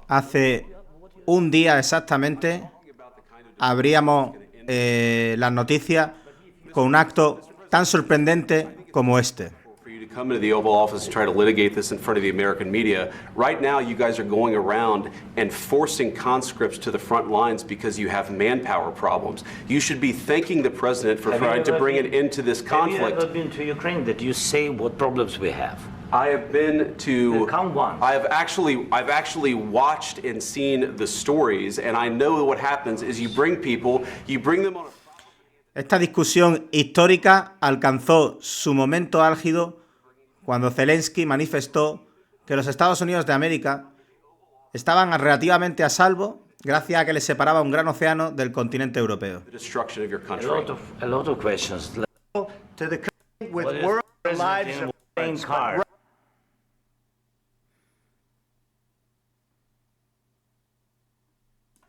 Hace un día exactamente abríamos las noticias con un acto tan sorprendente como este. For you to come into the Oval Office and try to litigate this in front of the American media. Right now, you guys are going around and forcing conscripts to the front lines because you have manpower problems. You should be thanking the president for trying to bring an end to this conflict. Have you ever been to Ukraine that you say what problems we have? I have been to. Come once. I've actually watched and seen the stories, and I know what happens is you bring them on a. Esta discusión histórica alcanzó su momento álgido cuando Zelensky manifestó que los Estados Unidos de América estaban relativamente a salvo gracias a que les separaba un gran océano del continente europeo. A lot of questions. To the country with world lives of playing cards.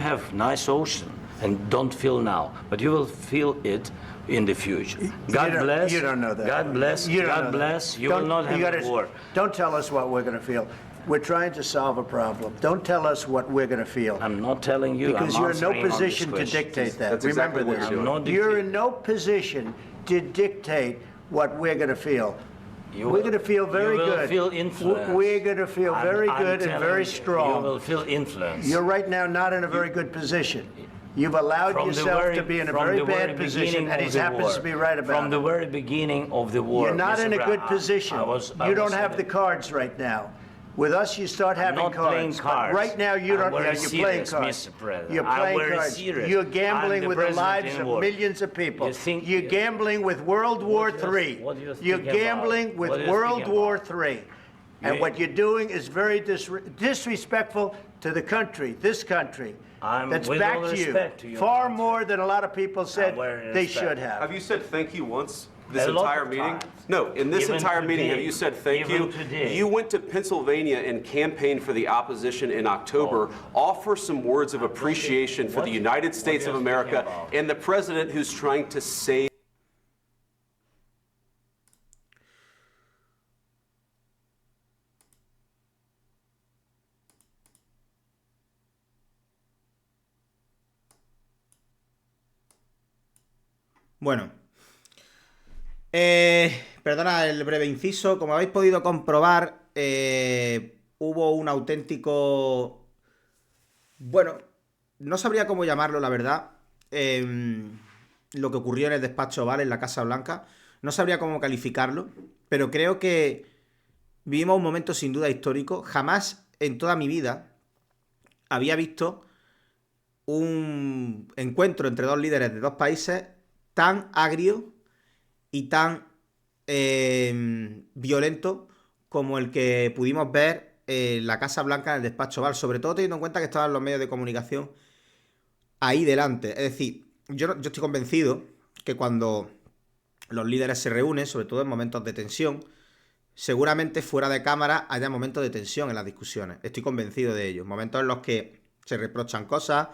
Have nice ocean and don't feel now, but you will feel it in the future. God bless. You don't know that. God bless. You don't God know bless. that. You will not have a war. Don't tell us what we're going to feel. We're trying to solve a problem. Don't tell us what we're going to feel. I'm not telling you. Because I'm you're in no answering on position this to question. dictate that. That's Remember exactly what this. you're doing. You're in no position to dictate what we're going to feel. We're going to feel very good. You will feel influence. We're going to feel very I'm good and telling very you, strong. You will feel influence. You're right now not in a very good position. You've allowed yourself to be in a very bad position, and he happens to be right about it. From the very beginning of the war. You're not in a good position. You don't have the the cards right now. With us, you start having not cards. playing But cards. right now, you don't. I'm very You're playing serious, cards. Mr. President. You're I'm playing very cards. serious. You're I'm gambling the with the president lives in of war. millions of people. You think You're you- gambling with World War III. what do you think You're about? gambling with What do you World think War about? III. And You- what you're doing is very disrespectful to the country, this country. I'm- That's with back all to respect to you. your Far country. more than a lot of people said very they respect. should have. Have you said thank you once this A lot entire of meeting? times. No, in this Even entire meeting, have today. you said thank Even you? today. You went to Pennsylvania and campaigned for the opposition in October. Offer some words of appreciation for the United States of you're America speaking about. and the president who's trying to save. Bueno, perdona el breve inciso. Como habéis podido comprobar, hubo un auténtico... Bueno, no sabría cómo llamarlo, la verdad. Lo que ocurrió en el despacho Oval, en la Casa Blanca. No sabría cómo calificarlo, pero creo que vivimos un momento sin duda histórico. Jamás en toda mi vida había visto un encuentro entre dos líderes de dos países tan agrio y tan violento como el que pudimos ver en la Casa Blanca, en el despacho Oval, sobre todo teniendo en cuenta que estaban los medios de comunicación ahí delante. Es decir, yo estoy convencido que cuando los líderes se reúnen, sobre todo en momentos de tensión, seguramente fuera de cámara haya momentos de tensión en las discusiones. Estoy convencido de ello. Momentos en los que se reprochan cosas,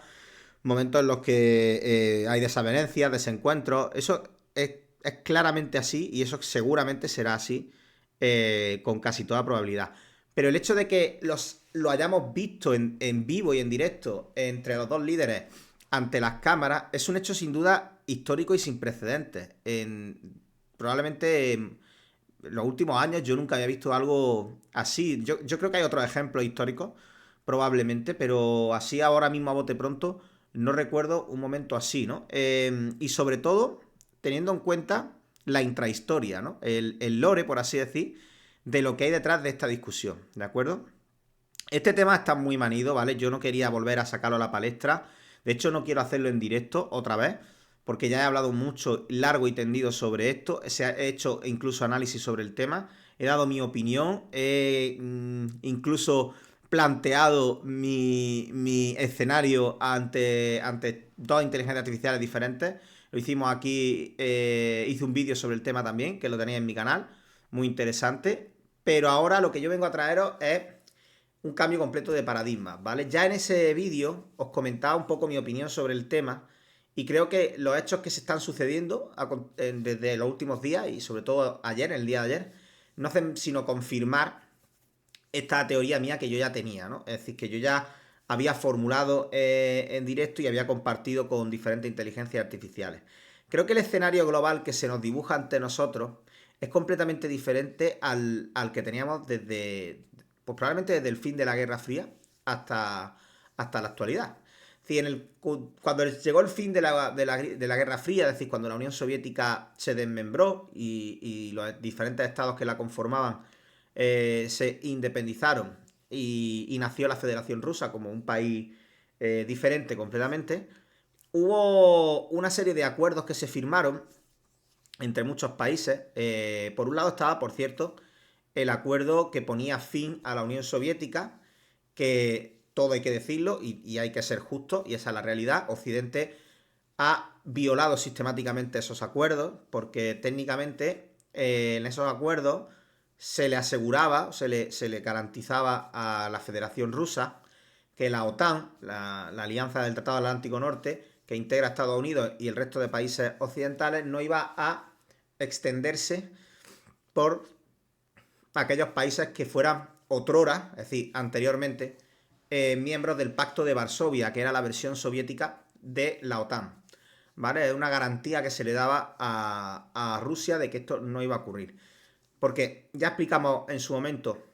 momentos en los que hay desavenencias, desencuentros. Eso es claramente así y eso seguramente será así con casi toda probabilidad. Pero el hecho de que lo hayamos visto en vivo y en directo entre los dos líderes ante las cámaras es un hecho sin duda histórico y sin precedentes. Probablemente en los últimos años yo nunca había visto algo así. Yo creo que hay otros ejemplos históricos, probablemente, pero así ahora mismo a bote pronto no recuerdo un momento así, ¿no? Y sobre todo teniendo en cuenta la intrahistoria, ¿no? El lore, por así decir, de lo que hay detrás de esta discusión, ¿de acuerdo? Este tema está muy manido, ¿vale? Yo no quería volver a sacarlo a la palestra. De hecho, no quiero hacerlo en directo otra vez, porque ya he hablado mucho, largo y tendido sobre esto. Se ha hecho incluso análisis sobre el tema. He dado mi opinión. He incluso planteado mi escenario ante dos inteligencias artificiales diferentes. Lo hicimos aquí, hice un vídeo sobre el tema también, que lo tenéis en mi canal. Muy interesante. Pero ahora lo que yo vengo a traeros es un cambio completo de paradigma, ¿vale? Ya en ese vídeo os comentaba un poco mi opinión sobre el tema y creo que los hechos que se están sucediendo desde los últimos días y sobre todo ayer, el día de ayer, no hacen sino confirmar esta teoría mía que yo ya tenía, ¿no? Es decir, que yo ya había formulado en directo y había compartido con diferentes inteligencias artificiales. Creo que el escenario global que se nos dibuja ante nosotros es completamente diferente al que teníamos desde, pues probablemente desde el fin de la Guerra Fría hasta la actualidad. Es decir, cuando llegó el fin de la Guerra Fría, es decir, cuando la Unión Soviética se desmembró y los diferentes estados que la conformaban se independizaron y nació la Federación Rusa como un país diferente completamente, hubo una serie de acuerdos que se firmaron entre muchos países. Por un lado estaba, por cierto, el acuerdo que ponía fin a la Unión Soviética, que todo hay que decirlo y hay que ser justo, y esa es la realidad. Occidente ha violado sistemáticamente esos acuerdos, porque técnicamente en esos acuerdos se le aseguraba, se le garantizaba a la Federación Rusa que la OTAN, la Alianza del Tratado Atlántico Norte, que integra a Estados Unidos y el resto de países occidentales, no iba a extenderse por aquellos países que fueran otrora, es decir, anteriormente, miembros del Pacto de Varsovia, que era la versión soviética de la OTAN. ¿Vale? Es una garantía que se le daba a Rusia de que esto no iba a ocurrir. Porque ya explicamos en su momento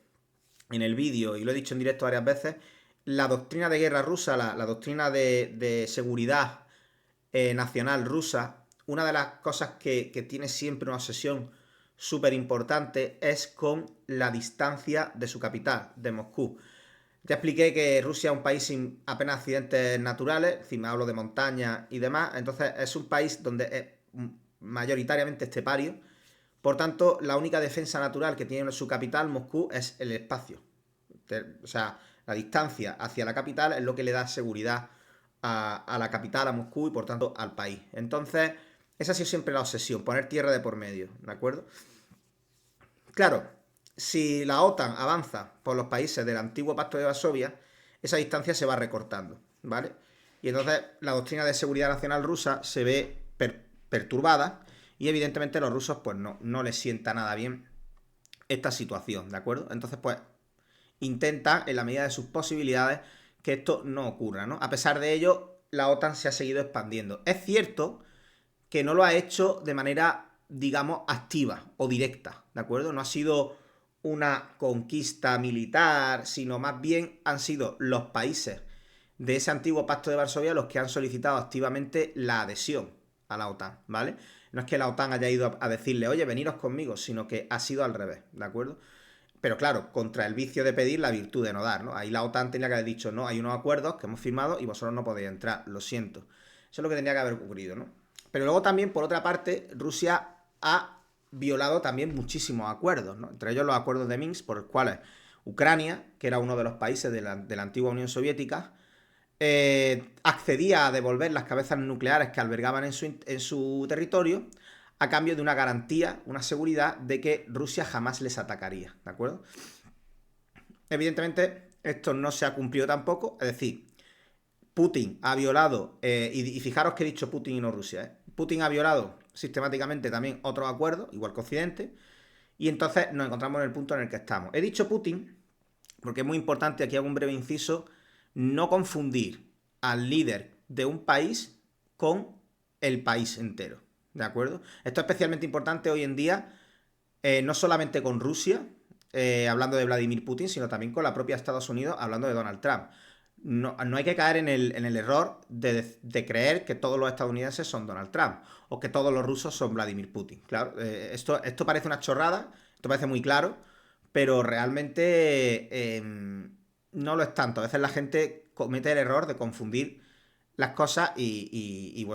en el vídeo, y lo he dicho en directo varias veces, la doctrina de guerra rusa, la doctrina de seguridad nacional rusa, una de las cosas que tiene siempre una obsesión súper importante es con la distancia de su capital, de Moscú. Ya expliqué que Rusia es un país sin apenas accidentes naturales, es decir, me hablo de montaña y demás, entonces es un país donde es mayoritariamente estepario. Por tanto, la única defensa natural que tiene su capital, Moscú, es el espacio. O sea, la distancia hacia la capital es lo que le da seguridad a la capital, a Moscú, y por tanto al país. Entonces, esa ha sido siempre la obsesión, poner tierra de por medio, ¿de acuerdo? Claro, si la OTAN avanza por los países del antiguo Pacto de Varsovia, esa distancia se va recortando, ¿vale? Y entonces la doctrina de seguridad nacional rusa se ve perturbada, y evidentemente a los rusos pues no les sienta nada bien esta situación, ¿de acuerdo? Entonces pues intenta, en la medida de sus posibilidades, que esto no ocurra, ¿no? A pesar de ello, la OTAN se ha seguido expandiendo. Es cierto que no lo ha hecho de manera, digamos, activa o directa, ¿de acuerdo? No ha sido una conquista militar, sino más bien han sido los países de ese antiguo Pacto de Varsovia los que han solicitado activamente la adhesión a la OTAN, ¿vale? No es que la OTAN haya ido a decirle, oye, veniros conmigo, sino que ha sido al revés, ¿de acuerdo? Pero claro, contra el vicio de pedir, la virtud de no dar, ¿no? Ahí la OTAN tenía que haber dicho, no, hay unos acuerdos que hemos firmado y vosotros no podéis entrar, lo siento. Eso es lo que tenía que haber ocurrido, ¿no? Pero luego también, por otra parte, Rusia ha violado también muchísimos acuerdos, ¿no? Entre ellos los acuerdos de Minsk, por los cuales Ucrania, que era uno de los países de la antigua Unión Soviética, accedía a devolver las cabezas nucleares que albergaban en su territorio, a cambio de una garantía, una seguridad de que Rusia jamás les atacaría, ¿de acuerdo? Evidentemente, esto no se ha cumplido tampoco, es decir, Putin ha violado, y fijaros que he dicho Putin y no Rusia, Putin ha violado sistemáticamente también otros acuerdos, igual que Occidente, y entonces nos encontramos en el punto en el que estamos. He dicho Putin porque es muy importante, aquí hago un breve inciso, no confundir al líder de un país con el país entero, ¿de acuerdo? Esto es especialmente importante hoy en día, no solamente con Rusia, hablando de Vladimir Putin, sino también con la propia Estados Unidos, hablando de Donald Trump. No hay que caer en el error de creer que todos los estadounidenses son Donald Trump o que todos los rusos son Vladimir Putin. Claro, esto parece una chorrada, esto parece muy claro, pero realmente no lo es tanto. A veces la gente comete el error de confundir las cosas y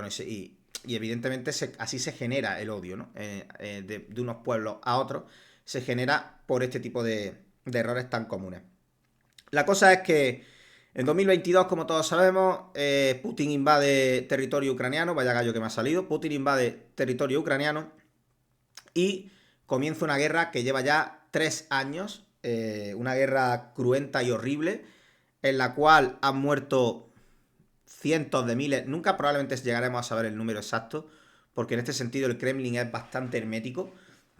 evidentemente así se genera el odio, ¿no? De unos pueblos a otros se genera por este tipo de errores tan comunes. La cosa es que en 2022, como todos sabemos, Putin invade territorio ucraniano, vaya gallo que me ha salido, Putin invade territorio ucraniano y comienza una guerra que lleva ya 3 años, una guerra cruenta y horrible, en la cual han muerto cientos de miles, nunca probablemente llegaremos a saber el número exacto, porque en este sentido el Kremlin es bastante hermético,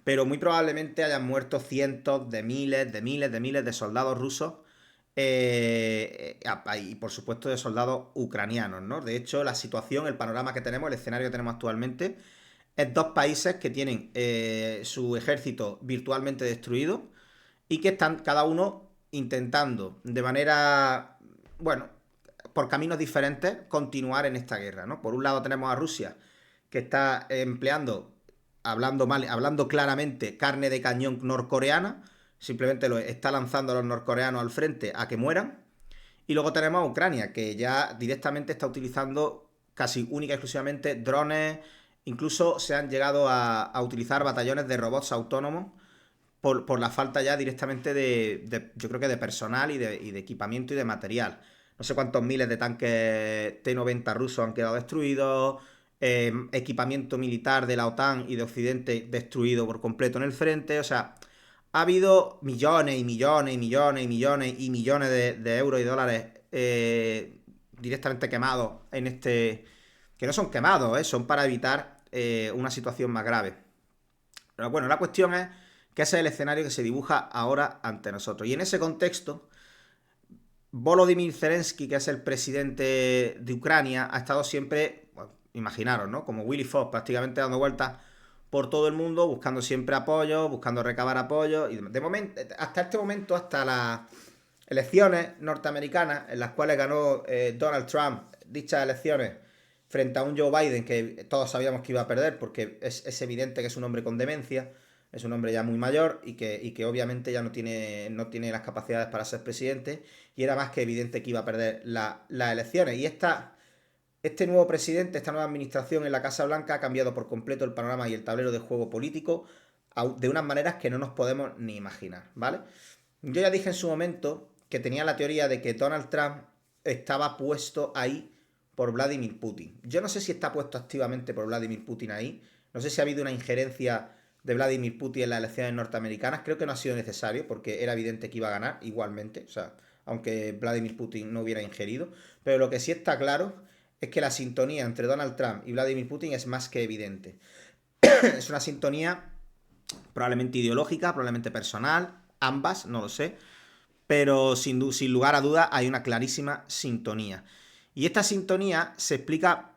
pero muy probablemente hayan muerto cientos de miles de soldados rusos y por supuesto de soldados ucranianos, ¿no? De hecho, la situación, el panorama que tenemos, el escenario que tenemos actualmente, es dos países que tienen su ejército virtualmente destruido y que están cada uno intentando de manera, bueno, por caminos diferentes, continuar en esta guerra, ¿no? Por un lado tenemos a Rusia, que está empleando, hablando claramente, carne de cañón norcoreana, simplemente lo está lanzando a los norcoreanos al frente a que mueran. Y luego tenemos a Ucrania, que ya directamente está utilizando casi única y exclusivamente drones, incluso se han llegado a utilizar batallones de robots autónomos por la falta ya directamente yo creo que de personal y de equipamiento y de material. No sé cuántos miles de tanques T-90 rusos han quedado destruidos, equipamiento militar de la OTAN y de Occidente destruido por completo en el frente. O sea, ha habido millones y millones y millones y millones y millones de euros y dólares directamente quemados en este... Que no son quemados, son para evitar una situación más grave. Pero bueno, la cuestión es que ese es el escenario que se dibuja ahora ante nosotros. Y en ese contexto, Volodymyr Zelensky, que es el presidente de Ucrania, ha estado siempre, bueno, imaginaros, ¿no? Como Willy Fox, prácticamente dando vueltas por todo el mundo, buscando siempre apoyo, buscando recabar apoyo. Y de momento, hasta este momento, hasta las elecciones norteamericanas, en las cuales ganó Donald Trump dichas elecciones frente a un Joe Biden que todos sabíamos que iba a perder, porque es evidente que es un hombre con demencia, es un hombre ya muy mayor y que obviamente ya no tiene las capacidades para ser presidente, y era más que evidente que iba a perder las elecciones. Y este nuevo presidente, esta nueva administración en la Casa Blanca ha cambiado por completo el panorama y el tablero de juego político de unas maneras que no nos podemos ni imaginar, ¿vale? Yo ya dije en su momento que tenía la teoría de que Donald Trump estaba puesto ahí por Vladimir Putin. Yo no sé si está puesto activamente por Vladimir Putin ahí, no sé si ha habido una injerencia de Vladimir Putin en las elecciones norteamericanas. Creo que no ha sido necesario porque era evidente que iba a ganar igualmente, o sea, aunque Vladimir Putin no hubiera ingerido. Pero lo que sí está claro es que la sintonía entre Donald Trump y Vladimir Putin es más que evidente. Es una sintonía probablemente ideológica, probablemente personal, ambas, no lo sé, pero sin lugar a duda hay una clarísima sintonía. Y esta sintonía se explica,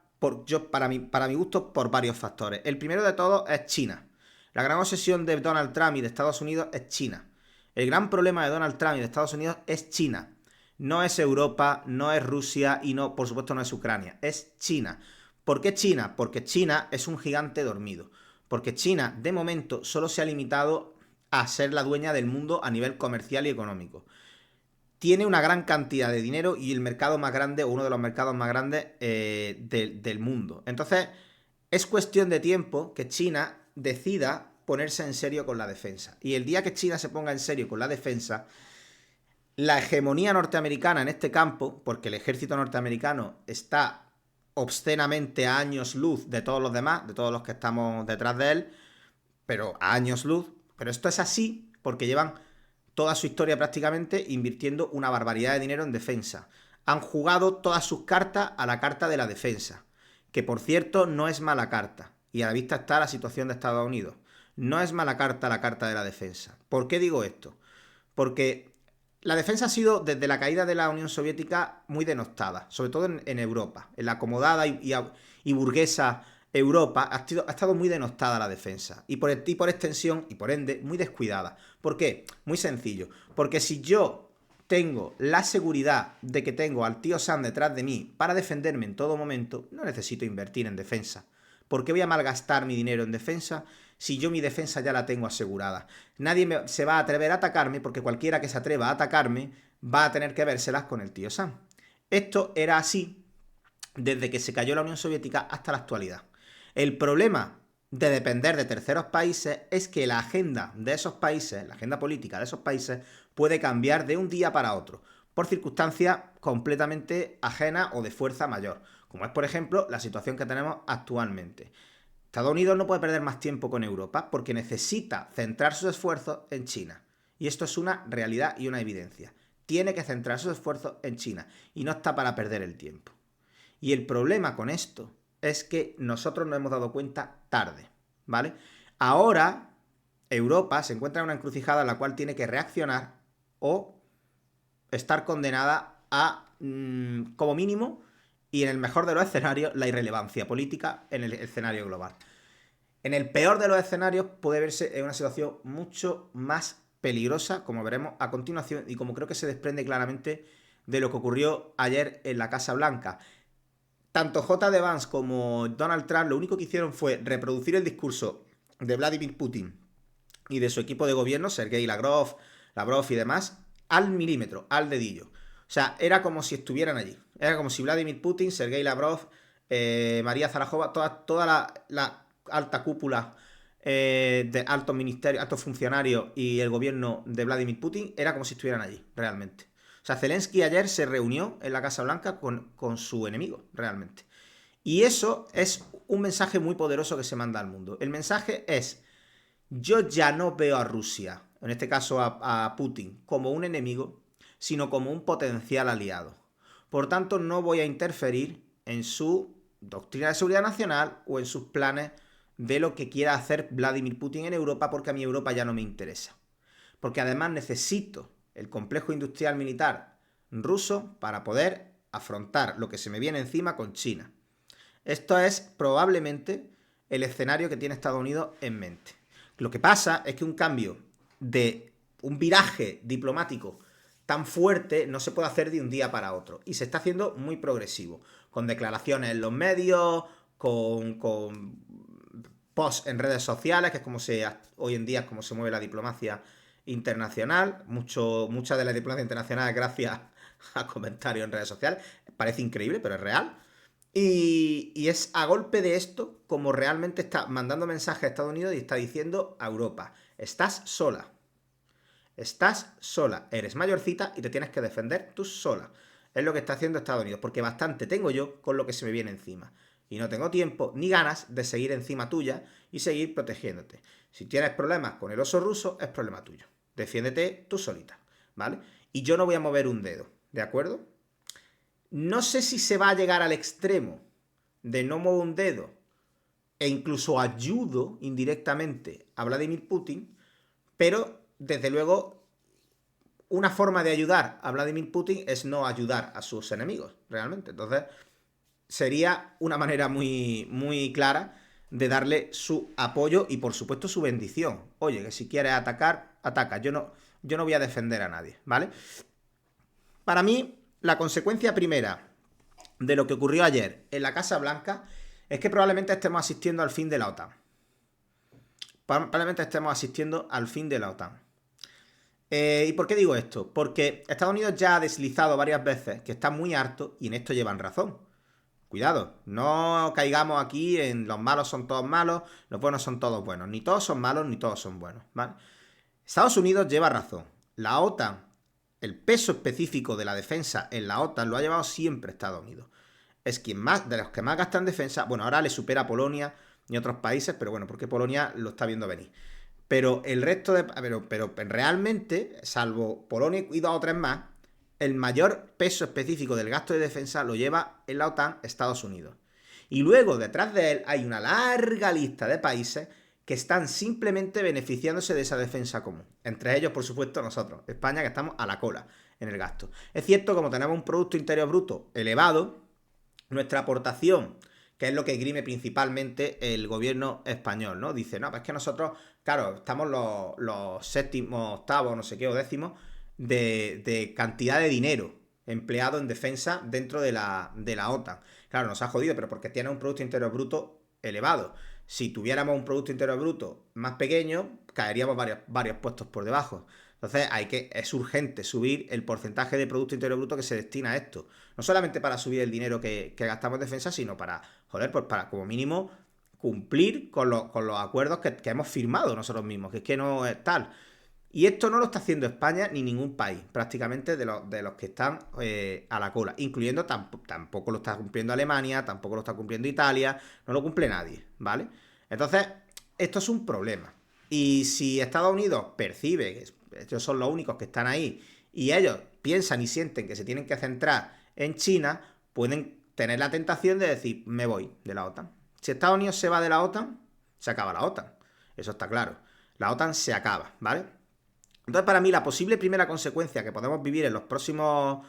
para mi gusto, por varios factores. El primero de todos es China. La gran obsesión de Donald Trump y de Estados Unidos es China. El gran problema de Donald Trump y de Estados Unidos es China. No es Europa, no es Rusia y no, por supuesto, no es Ucrania. Es China. ¿Por qué China? Porque China es un gigante dormido. Porque China, de momento, solo se ha limitado a ser la dueña del mundo a nivel comercial y económico. Tiene una gran cantidad de dinero y el mercado más grande, o uno de los mercados más grandes del mundo. Entonces, es cuestión de tiempo que China decida ponerse en serio con la defensa. Y el día que China se ponga en serio con la defensa, la hegemonía norteamericana en este campo, porque el ejército norteamericano está obscenamente a años luz de todos los demás, de todos los que estamos detrás de él, pero a años luz. Pero esto es así porque llevan toda su historia prácticamente invirtiendo una barbaridad de dinero en defensa. Han jugado todas sus cartas a la carta de la defensa, que por cierto no es mala carta, y a la vista está la situación de Estados Unidos. No es mala carta la carta de la defensa. ¿Por qué digo esto? Porque la defensa ha sido, desde la caída de la Unión Soviética, muy denostada, sobre todo en Europa. En la acomodada y burguesa Europa ha estado muy denostada la defensa. Y por extensión, y por ende, muy descuidada. ¿Por qué? Muy sencillo. Porque si yo tengo la seguridad de que tengo al tío Sam detrás de mí para defenderme en todo momento, no necesito invertir en defensa. ¿Por qué voy a malgastar mi dinero en defensa si yo mi defensa ya la tengo asegurada? Nadie se va a atrever a atacarme, porque cualquiera que se atreva a atacarme va a tener que vérselas con el tío Sam. Esto era así desde que se cayó la Unión Soviética hasta la actualidad. El problema de depender de terceros países es que la agenda de esos países, la agenda política de esos países, puede cambiar de un día para otro, por circunstancias completamente ajenas o de fuerza mayor, como es, por ejemplo, la situación que tenemos actualmente. Estados Unidos no puede perder más tiempo con Europa porque necesita centrar sus esfuerzos en China. Y esto es una realidad y una evidencia. Tiene que centrar sus esfuerzos en China y no está para perder el tiempo. Y el problema con esto es que nosotros nos hemos dado cuenta tarde, ¿vale? Ahora Europa se encuentra en una encrucijada en la cual tiene que reaccionar o estar condenada a, como mínimo, y en el mejor de los escenarios, la irrelevancia política en el escenario global. En el peor de los escenarios puede verse en una situación mucho más peligrosa, como veremos a continuación, y como creo que se desprende claramente de lo que ocurrió ayer en la Casa Blanca. Tanto J.D. Vance como Donald Trump lo único que hicieron fue reproducir el discurso de Vladimir Putin y de su equipo de gobierno, Sergei Lavrov y demás, al milímetro, al dedillo. O sea, era como si estuvieran allí. Era como si Vladimir Putin, Sergei Lavrov, María Zaharova, toda la alta cúpula de altos ministerios, altos funcionarios y el gobierno de Vladimir Putin, era como si estuvieran allí, realmente. O sea, Zelensky ayer se reunió en la Casa Blanca con su enemigo, realmente. Y eso es un mensaje muy poderoso que se manda al mundo. El mensaje es: yo ya no veo a Rusia, en este caso a Putin, como un enemigo, sino como un potencial aliado. Por tanto, no voy a interferir en su doctrina de seguridad nacional o en sus planes de lo que quiera hacer Vladimir Putin en Europa, porque a mí Europa ya no me interesa. Porque además necesito el complejo industrial militar ruso para poder afrontar lo que se me viene encima con China. Esto es probablemente el escenario que tiene Estados Unidos en mente. Lo que pasa es que un cambio de un viraje diplomático tan fuerte no se puede hacer de un día para otro. Y se está haciendo muy progresivo, con declaraciones en los medios, con posts en redes sociales, que es hoy en día es como se mueve la diplomacia internacional. Mucha de la diplomacia internacional es gracias a comentarios en redes sociales. Parece increíble, pero es real. Y es a golpe de esto como realmente está mandando mensajes a Estados Unidos y está diciendo a Europa: estás sola. Estás sola, eres mayorcita y te tienes que defender tú sola. Es lo que está haciendo Estados Unidos, porque bastante tengo yo con lo que se me viene encima. Y no tengo tiempo ni ganas de seguir encima tuya y seguir protegiéndote. Si tienes problemas con el oso ruso, es problema tuyo. Defiéndete tú solita, ¿vale? Y yo no voy a mover un dedo, ¿de acuerdo? No sé si se va a llegar al extremo de no mover un dedo e incluso ayudo indirectamente a Vladimir Putin, pero desde luego una forma de ayudar a Vladimir Putin es no ayudar a sus enemigos, realmente. Entonces sería una manera muy, muy clara de darle su apoyo y por supuesto su bendición. Oye, que si quieres atacar, ataca. Yo no voy a defender a nadie, ¿vale? Para mí, la consecuencia primera de lo que ocurrió ayer en la Casa Blanca es que probablemente estemos asistiendo al fin de la OTAN. Probablemente estemos asistiendo al fin de la OTAN. ¿Y por qué digo esto? Porque Estados Unidos ya ha deslizado varias veces que está muy harto, y en esto llevan razón. Cuidado, no caigamos aquí en los malos son todos malos, los buenos son todos buenos. Ni todos son malos, ni todos son buenos, ¿vale? Estados Unidos lleva razón. La OTAN, el peso específico de la defensa en la OTAN lo ha llevado siempre Estados Unidos. Es quien más, de los que más gastan defensa. Bueno, ahora le supera a Polonia y otros países, pero bueno, porque Polonia lo está viendo venir. Pero el resto de... Pero realmente, salvo Polonia y 2 o 3 más, el mayor peso específico del gasto de defensa lo lleva en la OTAN Estados Unidos. Y luego, detrás de él, hay una larga lista de países que están simplemente beneficiándose de esa defensa común. Entre ellos, por supuesto, nosotros, España, que estamos a la cola en el gasto. Es cierto, como tenemos un Producto Interior Bruto elevado, nuestra aportación, que es lo que grime principalmente el gobierno español, ¿no? Dice, no, pues es que nosotros, claro, estamos los séptimos, octavos, no sé qué, o décimos, de cantidad de dinero empleado en defensa dentro de la OTAN. Claro, nos ha jodido, pero porque tiene un Producto Interior Bruto elevado. Si tuviéramos un Producto Interior Bruto más pequeño, caeríamos varios puestos por debajo. Entonces es urgente subir el porcentaje de Producto Interior Bruto que se destina a esto. No solamente para subir el dinero que gastamos en defensa, sino para, pues para como mínimo cumplir con los acuerdos que hemos firmado nosotros mismos, que es que no es tal. Y esto no lo está haciendo España ni ningún país, prácticamente de los que están a la cola. Incluyendo, tampoco lo está cumpliendo Alemania, tampoco lo está cumpliendo Italia, no lo cumple nadie, ¿vale? Entonces, esto es un problema. Y si Estados Unidos percibe que ellos son los únicos que están ahí y ellos piensan y sienten que se tienen que centrar en China, pueden tener la tentación de decir, me voy de la OTAN. Si Estados Unidos se va de la OTAN, se acaba la OTAN. Eso está claro. La OTAN se acaba, ¿vale? Entonces, para mí, la posible primera consecuencia que podemos vivir en los próximos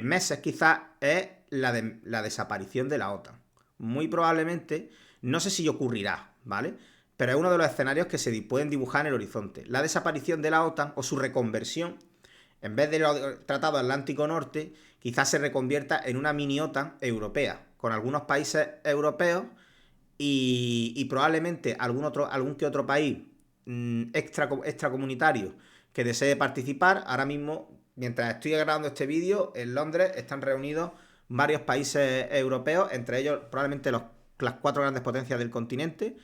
meses, quizás, es la desaparición de la OTAN. Muy probablemente, no sé si ocurrirá, ¿vale? Pero es uno de los escenarios que se pueden dibujar en el horizonte. La desaparición de la OTAN o su reconversión, en vez del Tratado Atlántico Norte, quizás se reconvierta en una mini OTAN europea, con algunos países europeos y probablemente algún que otro país extracomunitario que desee participar. Ahora mismo, mientras estoy grabando este vídeo, en Londres están reunidos varios países europeos, entre ellos probablemente las 4 grandes potencias del continente,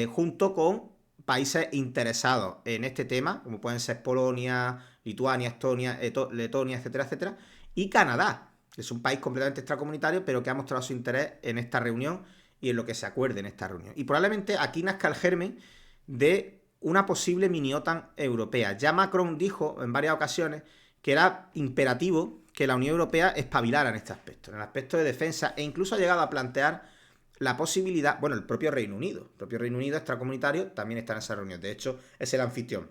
junto con países interesados en este tema, como pueden ser Polonia, Lituania, Estonia, Letonia, etcétera, etcétera, y Canadá, que es un país completamente extracomunitario, pero que ha mostrado su interés en esta reunión y en lo que se acuerde en esta reunión. Y probablemente aquí nazca el germen de una posible mini OTAN europea. Ya Macron dijo en varias ocasiones que era imperativo que la Unión Europea espabilara en este aspecto, en el aspecto de defensa, e incluso ha llegado a plantear la posibilidad, bueno, el propio Reino Unido extracomunitario también está en esa reunión, de hecho es el anfitrión.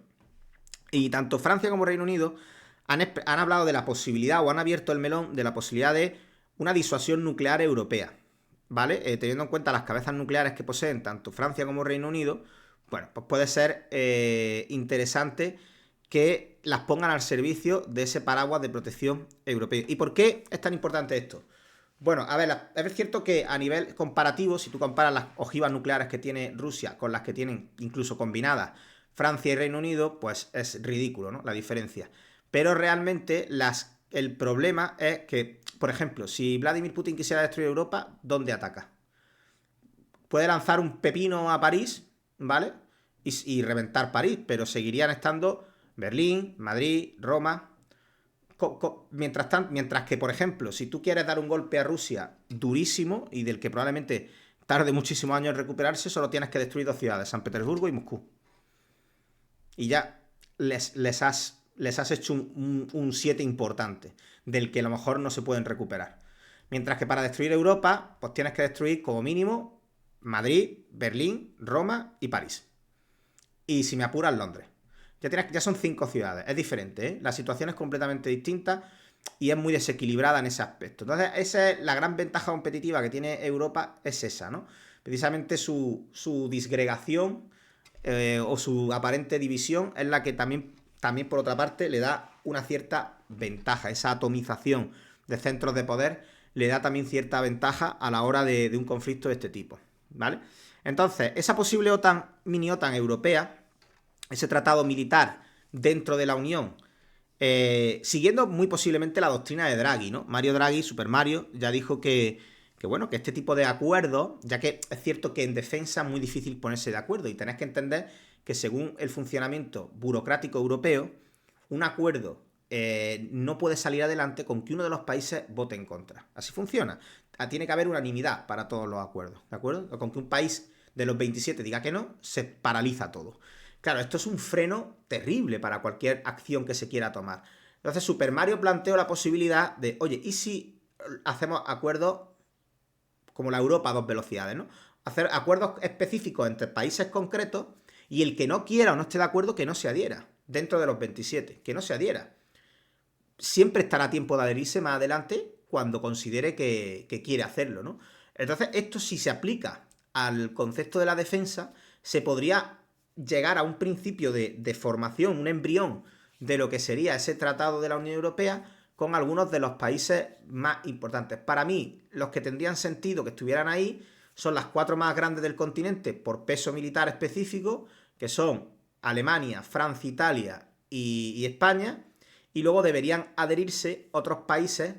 Y tanto Francia como Reino Unido han hablado de la posibilidad, o han abierto el melón de la posibilidad de una disuasión nuclear europea, ¿vale? Teniendo en cuenta las cabezas nucleares que poseen tanto Francia como Reino Unido, bueno, pues puede ser interesante que las pongan al servicio de ese paraguas de protección europeo. ¿Y por qué es tan importante esto? Bueno, a ver, es cierto que a nivel comparativo, si tú comparas las ojivas nucleares que tiene Rusia con las que tienen incluso combinadas Francia y Reino Unido, pues es ridículo, ¿no? La diferencia. Pero realmente el problema es que, por ejemplo, si Vladimir Putin quisiera destruir Europa, ¿dónde ataca? Puede lanzar un pepino a París, ¿vale? Y reventar París, pero seguirían estando Berlín, Madrid, Roma. Mientras que, por ejemplo, si tú quieres dar un golpe a Rusia durísimo y del que probablemente tarde muchísimos años en recuperarse, solo tienes que destruir 2 ciudades, San Petersburgo y Moscú. Y ya les has hecho un 7 importante, del que a lo mejor no se pueden recuperar. Mientras que para destruir Europa, pues tienes que destruir como mínimo Madrid, Berlín, Roma y París. Y si me apuras, Londres. Ya son 5 ciudades. Es diferente, ¿eh? La situación es completamente distinta y es muy desequilibrada en ese aspecto. Entonces, esa es la gran ventaja competitiva que tiene Europa, es esa, ¿no? Precisamente su disgregación o su aparente división es la que también por otra parte le da una cierta ventaja. Esa atomización de centros de poder le da también cierta ventaja a la hora de un conflicto de este tipo, ¿vale? Entonces, esa posible OTAN, mini OTAN europea, ese tratado militar dentro de la Unión, siguiendo muy posiblemente la doctrina de Draghi, ¿no? Mario Draghi, Super Mario, ya dijo que este tipo de acuerdos, ya que es cierto que en defensa es muy difícil ponerse de acuerdo y tenés que entender que según el funcionamiento burocrático europeo, un acuerdo no puede salir adelante con que uno de los países vote en contra. Así funciona. Tiene que haber unanimidad para todos los acuerdos, ¿de acuerdo? Con que un país de los 27 diga que no, se paraliza todo. Claro, esto es un freno terrible para cualquier acción que se quiera tomar. Entonces, Super Mario planteó la posibilidad de, oye, ¿y si hacemos acuerdos como la Europa a 2 velocidades, ¿no? Hacer acuerdos específicos entre países concretos y el que no quiera o no esté de acuerdo, que no se adhiera. Dentro de los 27, que no se adhiera. Siempre estará a tiempo de adherirse más adelante cuando considere que quiere hacerlo, ¿no? Entonces, esto si se aplica al concepto de la defensa, se podría llegar a un principio de formación, un embrión de lo que sería ese tratado de la Unión Europea con algunos de los países más importantes. Para mí, los que tendrían sentido que estuvieran ahí son las 4 más grandes del continente por peso militar específico, que son Alemania, Francia, Italia y España, y luego deberían adherirse otros países,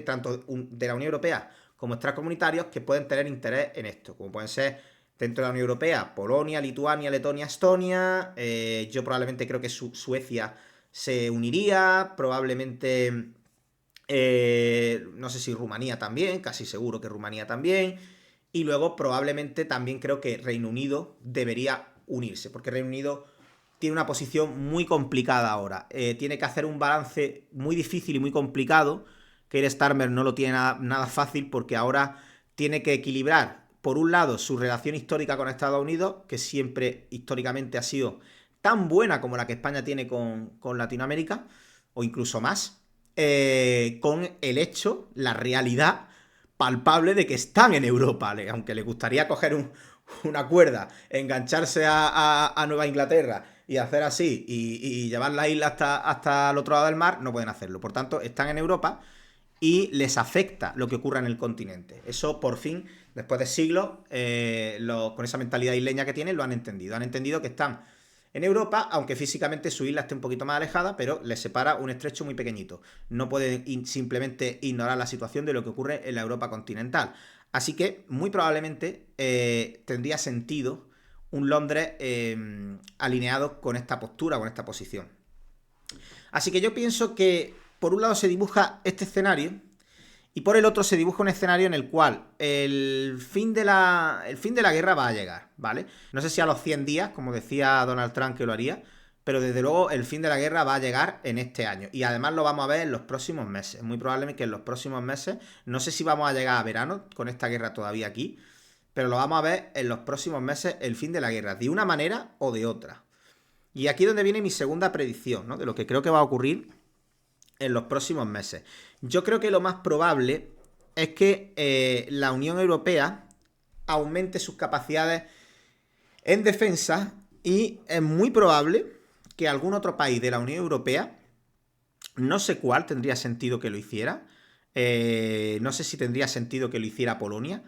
tanto de la Unión Europea como extracomunitarios, que pueden tener interés en esto, como pueden ser dentro de la Unión Europea, Polonia, Lituania, Letonia, Estonia. Yo probablemente creo que Suecia se uniría, probablemente no sé si Rumanía también, casi seguro que Rumanía también, y luego probablemente también creo que Reino Unido debería unirse, porque Reino Unido tiene una posición muy complicada ahora, tiene que hacer un balance muy difícil y muy complicado. Keir Starmer no lo tiene nada fácil, porque ahora tiene que equilibrar por un lado, su relación histórica con Estados Unidos, que siempre históricamente ha sido tan buena como la que España tiene con Latinoamérica, o incluso más, con el hecho, la realidad palpable de que están en Europa, aunque les gustaría coger una cuerda, engancharse a Nueva Inglaterra y hacer así y llevar la isla hasta el otro lado del mar, no pueden hacerlo. Por tanto, están en Europa y les afecta lo que ocurra en el continente. Eso, por fin, después de siglos, con esa mentalidad isleña que tienen, lo han entendido. Han entendido que están en Europa, aunque físicamente su isla esté un poquito más alejada, pero les separa un estrecho muy pequeñito. No pueden simplemente ignorar la situación de lo que ocurre en la Europa continental. Así que, muy probablemente, tendría sentido un Londres alineado con esta postura, con esta posición. Así que yo pienso que, por un lado, se dibuja este escenario y por el otro se dibuja un escenario en el cual el fin de la guerra va a llegar, ¿vale? No sé si a los 100 días, como decía Donald Trump que lo haría, pero desde luego el fin de la guerra va a llegar en este año. Y además lo vamos a ver en los próximos meses. Muy probablemente que en los próximos meses, no sé si vamos a llegar a verano con esta guerra todavía aquí, pero lo vamos a ver en los próximos meses el fin de la guerra, de una manera o de otra. Y aquí es donde viene mi segunda predicción, ¿no? De lo que creo que va a ocurrir en los próximos meses. Yo creo que lo más probable es que la Unión Europea aumente sus capacidades en defensa y es muy probable que algún otro país de la Unión Europea, no sé cuál tendría sentido que lo hiciera, no sé si tendría sentido que lo hiciera Polonia,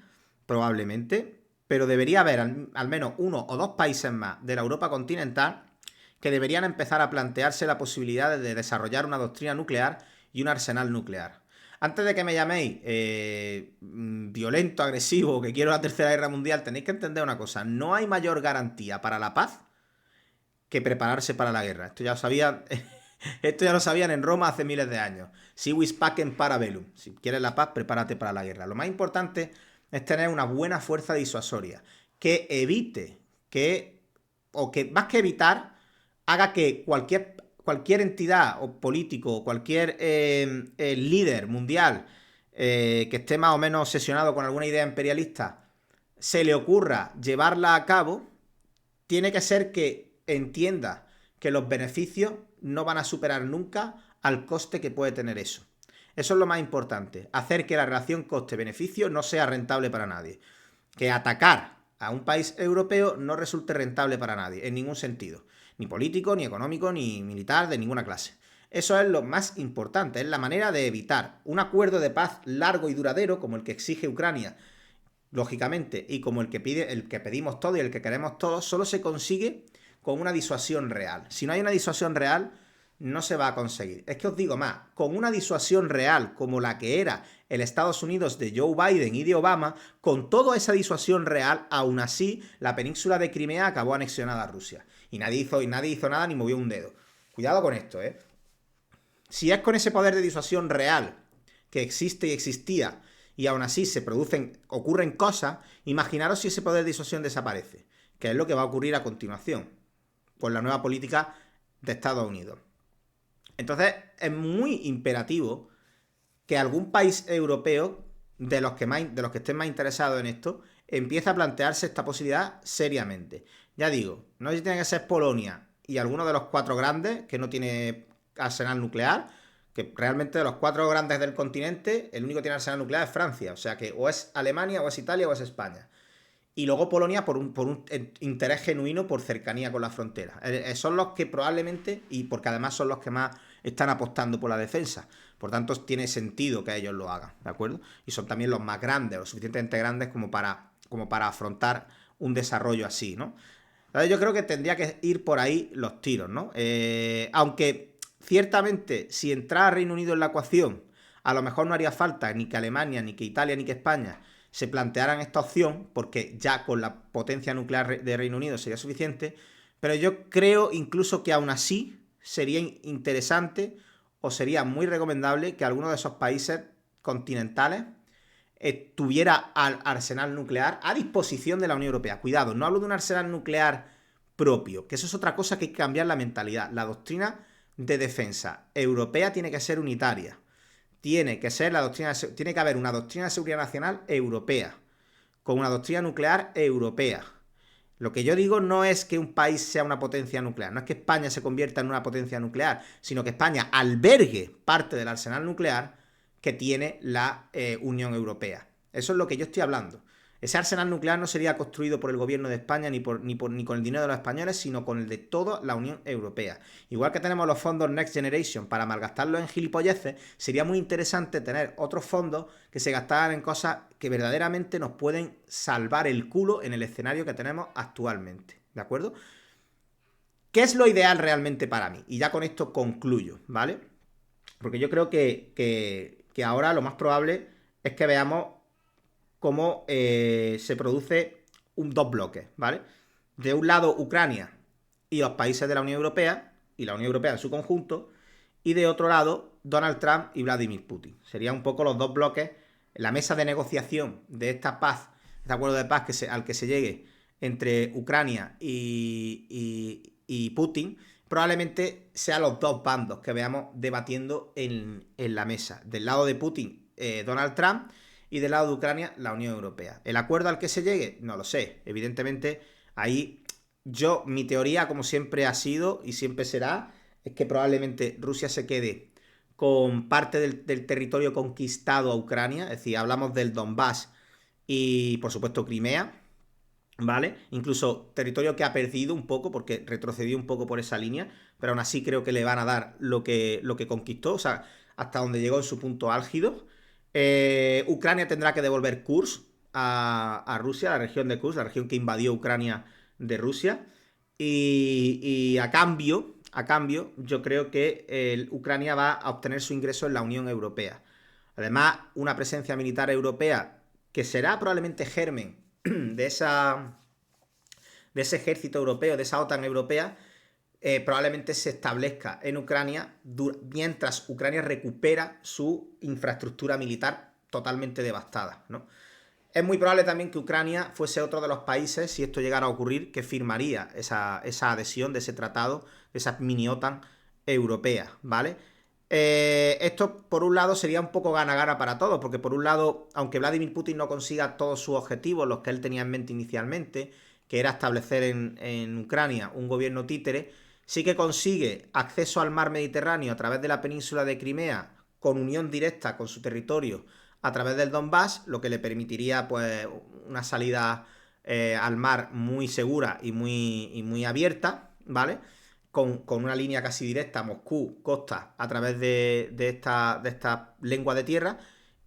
probablemente, pero debería haber al menos uno o dos países más de la Europa continental que deberían empezar a plantearse la posibilidad de desarrollar una doctrina nuclear y un arsenal nuclear. Antes de que me llaméis violento, agresivo, que quiero la Tercera Guerra Mundial, tenéis que entender una cosa: no hay mayor garantía para la paz que prepararse para la guerra. Esto ya lo sabían en Roma hace miles de años. Si vis pacem para bellum. Si quieres la paz, prepárate para la guerra. Lo más importante es tener una buena fuerza disuasoria que evite más que evitar, haga que cualquier entidad o político o cualquier líder mundial que esté más o menos obsesionado con alguna idea imperialista se le ocurra llevarla a cabo, tiene que ser que entienda que los beneficios no van a superar nunca al coste que puede tener eso. Eso es lo más importante, hacer que la relación coste-beneficio no sea rentable para nadie. Que atacar a un país europeo no resulte rentable para nadie, en ningún sentido. Ni político, ni económico, ni militar, de ninguna clase. Eso es lo más importante, es la manera de evitar un acuerdo de paz largo y duradero, como el que exige Ucrania, lógicamente, y como el que pedimos todos y el que queremos todos, solo se consigue con una disuasión real. Si no hay una disuasión real, no se va a conseguir. Es que os digo más, con una disuasión real como la que era el Estados Unidos de Joe Biden y de Obama, con toda esa disuasión real, aún así, la península de Crimea acabó anexionada a Rusia. Y nadie hizo nada ni movió un dedo. Cuidado con esto, ¿eh? Si es con ese poder de disuasión real que existe y existía, y aún así ocurren cosas, imaginaros si ese poder de disuasión desaparece, que es lo que va a ocurrir a continuación, con la nueva política de Estados Unidos. Entonces, es muy imperativo que algún país europeo, de los que estén más interesados en esto, empiece a plantearse esta posibilidad seriamente. Ya digo, no sé si tiene que ser Polonia y alguno de los cuatro grandes que no tiene arsenal nuclear, que realmente de los cuatro grandes del continente, el único que tiene arsenal nuclear es Francia. O sea que o es Alemania, o es Italia, o es España. Y luego Polonia por un interés genuino, por cercanía con la frontera. Son los que probablemente, y porque además son los que más están apostando por la defensa. Por tanto, tiene sentido que ellos lo hagan, ¿de acuerdo? Y son también los más grandes, lo suficientemente grandes como para afrontar un desarrollo así, ¿no? Entonces yo creo que tendría que ir por ahí los tiros, ¿no? Aunque ciertamente si entrara Reino Unido en la ecuación, a lo mejor no haría falta ni que Alemania, ni que Italia, ni que España se plantearan esta opción, porque ya con la potencia nuclear de Reino Unido sería suficiente, pero yo creo incluso que aún así sería interesante o sería muy recomendable que alguno de esos países continentales tuviera arsenal nuclear a disposición de la Unión Europea. Cuidado, no hablo de un arsenal nuclear propio, que eso es otra cosa que hay que cambiar la mentalidad. La doctrina de defensa europea tiene que ser unitaria. Tiene que haber una doctrina de seguridad nacional europea, con una doctrina nuclear europea. Lo que yo digo no es que un país sea una potencia nuclear, no es que España se convierta en una potencia nuclear, sino que España albergue parte del arsenal nuclear que tiene la Unión Europea. Eso es lo que yo estoy hablando. Ese arsenal nuclear no sería construido por el gobierno de España ni con el dinero de los españoles, sino con el de toda la Unión Europea. Igual que tenemos los fondos Next Generation para malgastarlos en gilipolleces, sería muy interesante tener otros fondos que se gastaran en cosas que verdaderamente nos pueden salvar el culo en el escenario que tenemos actualmente. ¿De acuerdo? ¿Qué es lo ideal realmente para mí? Y ya con esto concluyo, ¿vale? Porque yo creo que ahora lo más probable es que veamos cómo se produce dos bloques, ¿vale? De un lado Ucrania y los países de la Unión Europea, y la Unión Europea en su conjunto, y de otro lado Donald Trump y Vladimir Putin. Serían un poco los dos bloques, la mesa de negociación de esta paz, este acuerdo de paz al que se llegue entre Ucrania y Putin, probablemente sean los dos bandos que veamos debatiendo en la mesa. Del lado de Putin, Donald Trump, y del lado de Ucrania, la Unión Europea. ¿El acuerdo al que se llegue? No lo sé. Evidentemente, ahí mi teoría, como siempre ha sido y siempre será, es que probablemente Rusia se quede con parte del territorio conquistado a Ucrania, es decir, hablamos del Donbass y, por supuesto, Crimea, ¿vale? Incluso territorio que ha perdido un poco, porque retrocedió un poco por esa línea, pero aún así creo que le van a dar lo que conquistó, o sea, hasta donde llegó en su punto álgido. Ucrania tendrá que devolver Kursk a Rusia, la región de Kursk, la región que invadió Ucrania de Rusia. Y a cambio, yo creo que Ucrania va a obtener su ingreso en la Unión Europea. Además, una presencia militar europea que será probablemente germen de ese ejército europeo, de esa OTAN europea, probablemente se establezca en Ucrania mientras Ucrania recupera su infraestructura militar totalmente devastada, ¿no? Es muy probable también que Ucrania fuese otro de los países, si esto llegara a ocurrir, que firmaría esa adhesión de ese tratado, de esa mini OTAN europea, ¿vale? Esto, por un lado, sería un poco gana-gana para todos, porque por un lado, aunque Vladimir Putin no consiga todos sus objetivos, los que él tenía en mente inicialmente, que era establecer en Ucrania un gobierno títere, sí que consigue acceso al mar Mediterráneo a través de la península de Crimea, con unión directa con su territorio a través del Donbass, lo que le permitiría pues una salida al mar muy segura y muy abierta, ¿vale? Con una línea casi directa Moscú-Costa a través de esta lengua de tierra.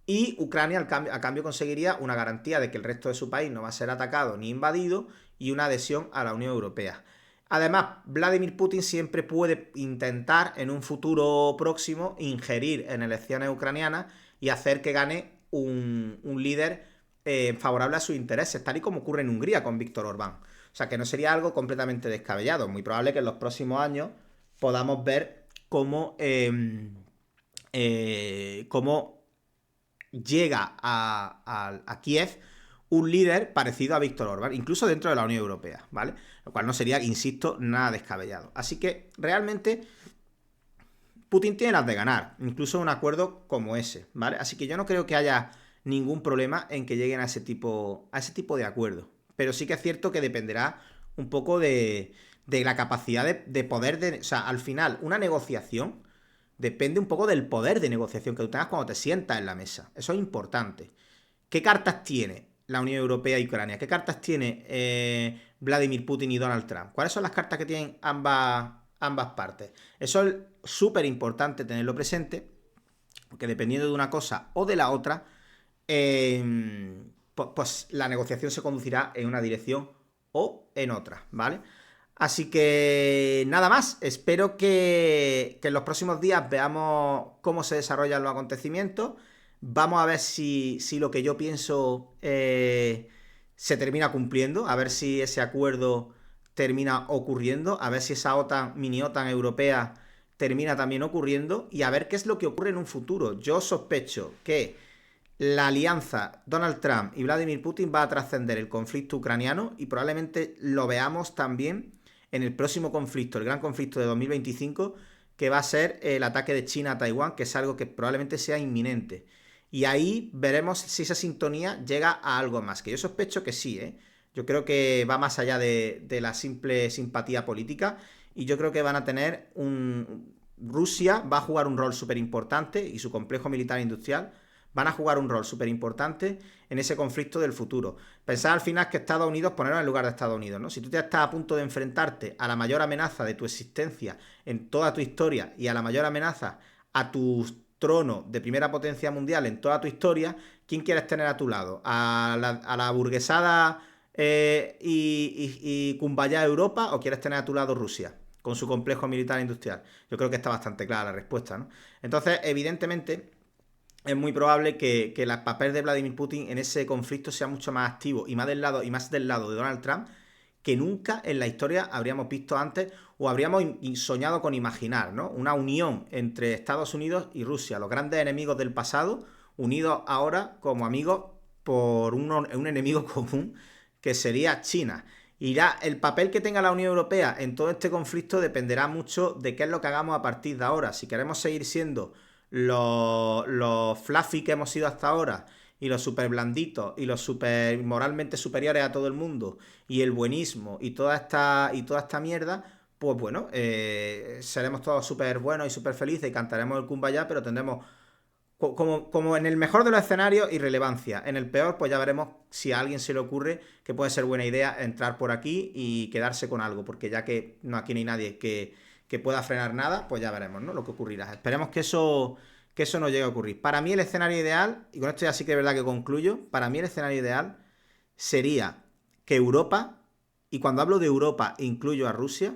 Y Ucrania a cambio conseguiría una garantía de que el resto de su país no va a ser atacado ni invadido y una adhesión a la Unión Europea. Además, Vladimir Putin siempre puede intentar en un futuro próximo ingerir en elecciones ucranianas y hacer que gane un líder favorable a sus intereses, tal y como ocurre en Hungría con Víctor Orbán. O sea, que no sería algo completamente descabellado. Muy probable que en los próximos años podamos ver cómo llega a Kiev un líder parecido a Víctor Orbán, incluso dentro de la Unión Europea, ¿vale? Lo cual no sería, insisto, nada descabellado. Así que realmente Putin tiene las de ganar, incluso un acuerdo como ese, ¿vale? Así que yo no creo que haya ningún problema en que lleguen a ese tipo de acuerdo. Pero sí que es cierto que dependerá un poco de la capacidad de poder, o sea, al final, una negociación depende un poco del poder de negociación que tú tengas cuando te sientas en la mesa. Eso es importante. ¿Qué cartas tiene la Unión Europea y Ucrania? ¿Qué cartas tiene Vladimir Putin y Donald Trump? ¿Cuáles son las cartas que tienen ambas partes? Eso es súper importante tenerlo presente, porque dependiendo de una cosa o de la otra, pues la negociación se conducirá en una dirección o en otra, ¿vale? Así que nada más, espero que en los próximos días veamos cómo se desarrollan los acontecimientos. Vamos a ver si lo que yo pienso se termina cumpliendo, a ver si ese acuerdo termina ocurriendo, a ver si esa OTAN, mini OTAN europea termina también ocurriendo y a ver qué es lo que ocurre en un futuro. Yo sospecho que la alianza Donald Trump y Vladimir Putin va a trascender el conflicto ucraniano y probablemente lo veamos también en el próximo conflicto, el gran conflicto de 2025, que va a ser el ataque de China a Taiwán, que es algo que probablemente sea inminente. Y ahí veremos si esa sintonía llega a algo más, que yo sospecho que sí, ¿eh? Yo creo que va más allá de la simple simpatía política y yo creo que van a tener Rusia va a jugar un rol súper importante y su complejo militar industrial van a jugar un rol súper importante en ese conflicto del futuro. Pensar al final que Estados Unidos, ponerlo en el lugar de Estados Unidos, ¿no? Si tú ya estás a punto de enfrentarte a la mayor amenaza de tu existencia en toda tu historia y a la mayor amenaza a tu trono de primera potencia mundial en toda tu historia, ¿quién quieres tener a tu lado? ¿A la burguesada y Kumbaya Europa o quieres tener a tu lado Rusia con su complejo militar industrial? Yo creo que está bastante clara la respuesta, ¿no? Entonces, evidentemente, es muy probable que el papel de Vladimir Putin en ese conflicto sea mucho más activo y más del lado de Donald Trump que nunca en la historia habríamos visto antes o habríamos soñado con imaginar, ¿no? Una unión entre Estados Unidos y Rusia, los grandes enemigos del pasado, unidos ahora como amigos por un enemigo común que sería China. Y ya el papel que tenga la Unión Europea en todo este conflicto dependerá mucho de qué es lo que hagamos a partir de ahora. Si queremos seguir siendo los fluffy que hemos sido hasta ahora y los super blanditos y los super moralmente superiores a todo el mundo y el buenismo y toda esta mierda, pues bueno, seremos todos súper buenos y súper felices y cantaremos el Kumbaya, pero tendremos como en el mejor de los escenarios, irrelevancia. En el peor, pues ya veremos si a alguien se le ocurre que puede ser buena idea entrar por aquí y quedarse con algo, porque ya que no aquí no hay nadie que pueda frenar nada, pues ya veremos, ¿no? Lo que ocurrirá. Esperemos que eso no llegue a ocurrir. Para mí el escenario ideal, y con esto ya sí que es verdad que concluyo, para mí el escenario ideal sería que Europa, y cuando hablo de Europa incluyo a Rusia,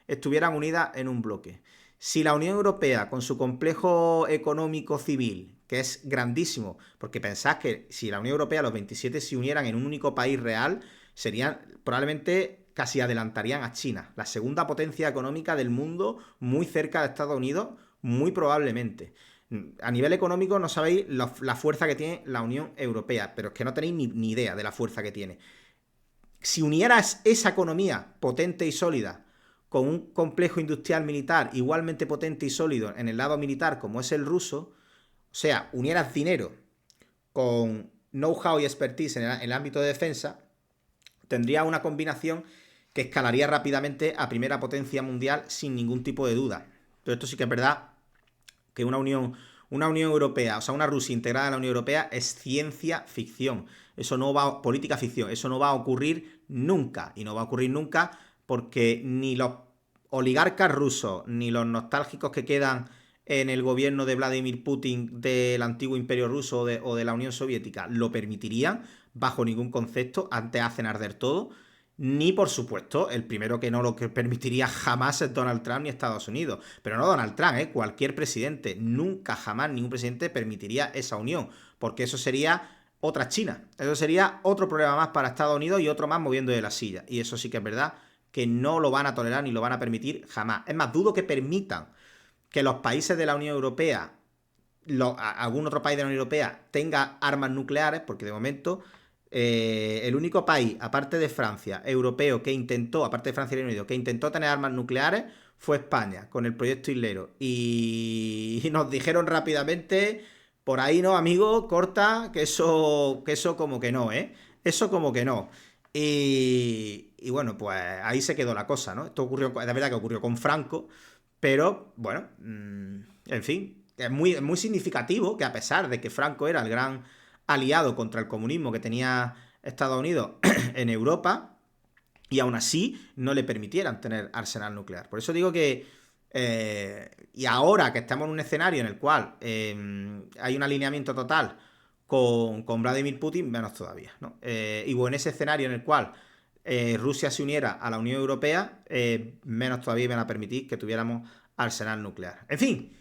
estuvieran unidas en un bloque. Si la Unión Europea, con su complejo económico civil, que es grandísimo, porque pensad que si la Unión Europea, los 27 se unieran en un único país real, serían probablemente casi adelantarían a China, la segunda potencia económica del mundo, muy cerca de Estados Unidos, muy probablemente. A nivel económico no sabéis la fuerza que tiene la Unión Europea, pero es que no tenéis ni idea de la fuerza que tiene. Si unieras esa economía potente y sólida con un complejo industrial militar igualmente potente y sólido en el lado militar como es el ruso, o sea, unieras dinero con know-how y expertise en el ámbito de defensa, tendría una combinación que escalaría rápidamente a primera potencia mundial sin ningún tipo de duda. Pero esto sí que es verdad que una Unión Europea, o sea, una Rusia integrada en la Unión Europea es ciencia ficción. Eso no va, política ficción, eso no va a ocurrir nunca. Y no va a ocurrir nunca porque ni los oligarcas rusos, ni los nostálgicos que quedan en el gobierno de Vladimir Putin del antiguo imperio ruso o de la Unión Soviética lo permitirían bajo ningún concepto, antes hacen arder todo, ni por supuesto el primero que no lo que permitiría jamás es Donald Trump ni Estados Unidos, pero no Donald Trump, cualquier presidente, nunca jamás ningún presidente permitiría esa unión, porque eso sería otra China, eso sería otro problema más para Estados Unidos y otro más moviendo de la silla, y eso sí que es verdad que no lo van a tolerar ni lo van a permitir jamás. Es más, dudo que permitan que los países de la Unión Europea, algún otro país de la Unión Europea, tenga armas nucleares, porque de momento el único país, aparte de Francia, europeo, que intentó, aparte de Francia y Reino Unido, que intentó tener armas nucleares, fue España, con el proyecto Islero. Y nos dijeron rápidamente, por ahí no, amigo, corta, que eso como que no, Eso como que no. Y bueno, pues ahí se quedó la cosa, ¿no? Esto ocurrió, de verdad que ocurrió con Franco, pero bueno, en fin, es muy significativo que a pesar de que Franco era el gran aliado contra el comunismo que tenía Estados Unidos en Europa, y aún así no le permitieran tener arsenal nuclear. Por eso digo que, y ahora que estamos en un escenario en el cual hay un alineamiento total con Vladimir Putin, menos todavía, ¿no? Y bueno, en ese escenario en el cual Rusia se uniera a la Unión Europea, menos todavía iban a permitir que tuviéramos arsenal nuclear. En fin,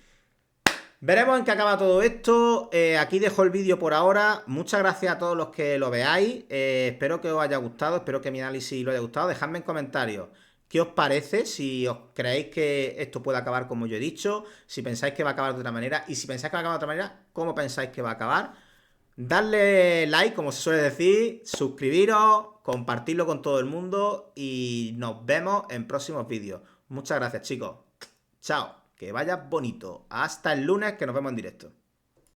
veremos en qué acaba todo esto. Aquí dejo el vídeo por ahora. Muchas gracias a todos los que lo veáis. Espero que os haya gustado, espero que mi análisis lo haya gustado. Dejadme en comentarios qué os parece, si os creéis que esto puede acabar como yo he dicho, si pensáis que va a acabar de otra manera, y si pensáis que va a acabar de otra manera, ¿cómo pensáis que va a acabar? Darle like, como se suele decir, suscribiros, compartirlo con todo el mundo y nos vemos en próximos vídeos. Muchas gracias, chicos. Chao, que vaya bonito. Hasta el lunes, que nos vemos en directo.